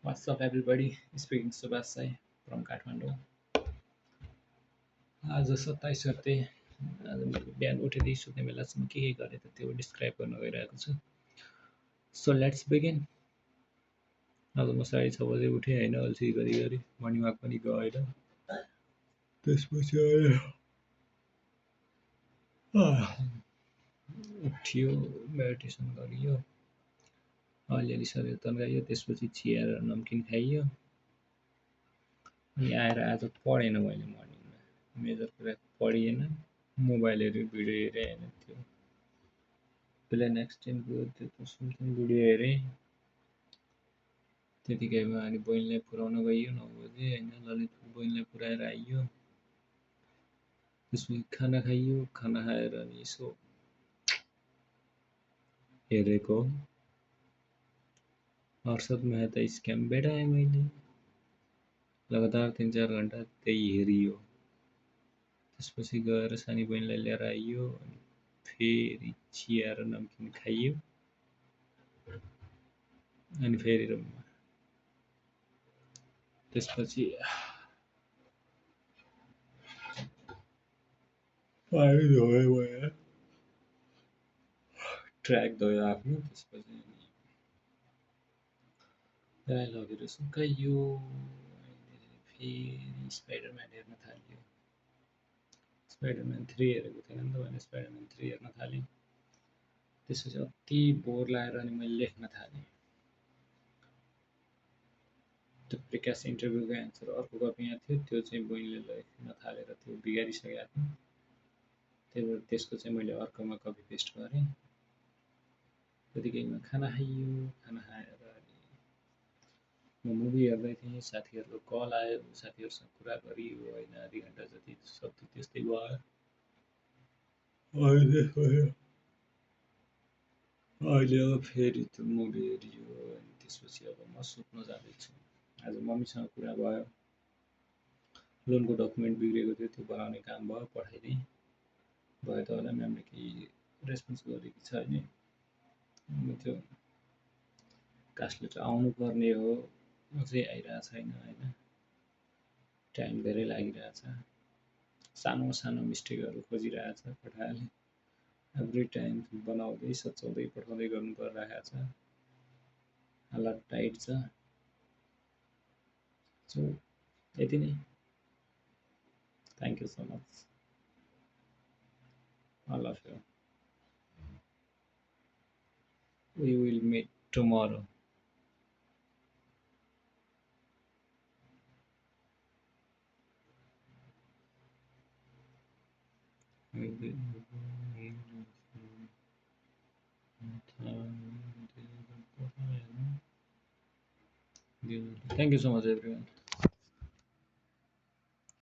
What's up, everybody? Speaking Subhash Sai from Kathmandu. आज 27 गते आज मैले बिहान उठेदेखि सुत्ने बेलासम्म के गरेँ त त्यो डिस्क्राइब गर्न गइरहेको छु। So let's begin. आज म 6:30 बजे उठेँ होइन, अल्छी गरी गरी मर्निङ वाक पनि गएर त्यसपछि आएर उठियो, मेडिटेसन गरियो, अलिअलि शरीर तन्काइयो, त्यसपछि चिया र नमकिन खाइयो। अनि आएर आज पढेन मैले मर्निङमा, मेजर कुरा पढिएन, मोबाइल हेऱ्यो, भिडियो हेरेँ होइन, त्यो प्लेन एक्सटेन्डको त्यो समथिङ भिडियो हेरेँ। त्यतिकैमा अनि बहिनीलाई पुऱ्याउन गइयो 9 बजे होइन, ललितपुर बहिनीलाई पुऱ्याएर आइयो। त्यसपछि खाना खाइयो, खाना खाएर अनि यसो हेरेको हर्षद मेहता स्क्याम भेटाएँ मैले। लगातार 3-4 घन्टा त्यही हेरियो। त्यसपछि गएर सानी बहिनीलाई लिएर आइयो, अनि फेरि चिया र नमकिन खाइयो, अनि फेरि रुममा। त्यसपछि पानी धोयो भयो, ट्र्याक धोयो आफ्नो। त्यसपछि त्यसलाई लगेर सुकाइयो, फेरि स्पाइडरम्यान हेर्न थाल्यो। स्पाइडरम्यान 3 हेरेको थिएन नि त मैले, स्पाइडरम्यान 3 हेर्न थालेँ। त्यसपछि अति बोर लागेर अनि मैले लेख्न थालेँ। त्यो प्रिकास इन्टरभ्यूको एन्सर अर्को कपी यहाँ थियो, त्यो चाहिँ बहिनीले लेख्न थालेर त्यो बिगारिसकेको थियो। त्यही भएर त्यसको चाहिँ मैले अर्कोमा कपी पेस्ट गरेँ। त्यतिकैमा खाना खाइयो, खाना खाएर म मुभी हेर्दै थिएँ, साथीहरूको कल आयो, साथीहरूसँग कुरा गरियो होइन, आधी घन्टा जति सब त्यस्तै भयो। अहिले अब फेरि त्यो मुभी हेरियो, अनि त्यसपछि अब म सुत्न जाँदैछु। आज मम्मीसँग कुरा भयो, लोनको डकुमेन्ट बिग्रेको थियो, त्यो बनाउने काम भयो, पठाइदिएँ। भयो त होला, म्यामले केही रेस्पोन्स गरेकी छैन। त्यो कास्ट लेटर आउनुपर्ने हो, अझै आइरहेको छैन होइन, टाइम धेरै लागिरहेछ। सानो सानो मिस्टेकहरू खोजिरहेछ, पठाएँ। एभ्री टाइम बनाउँदै सच्याउँदै पठाउँदै गर्नु परिरहेको छ। हालत टाइट छ। सो यति नै। Thank you so much, all of you. We will meet tomorrow. Thank you so much, everyone.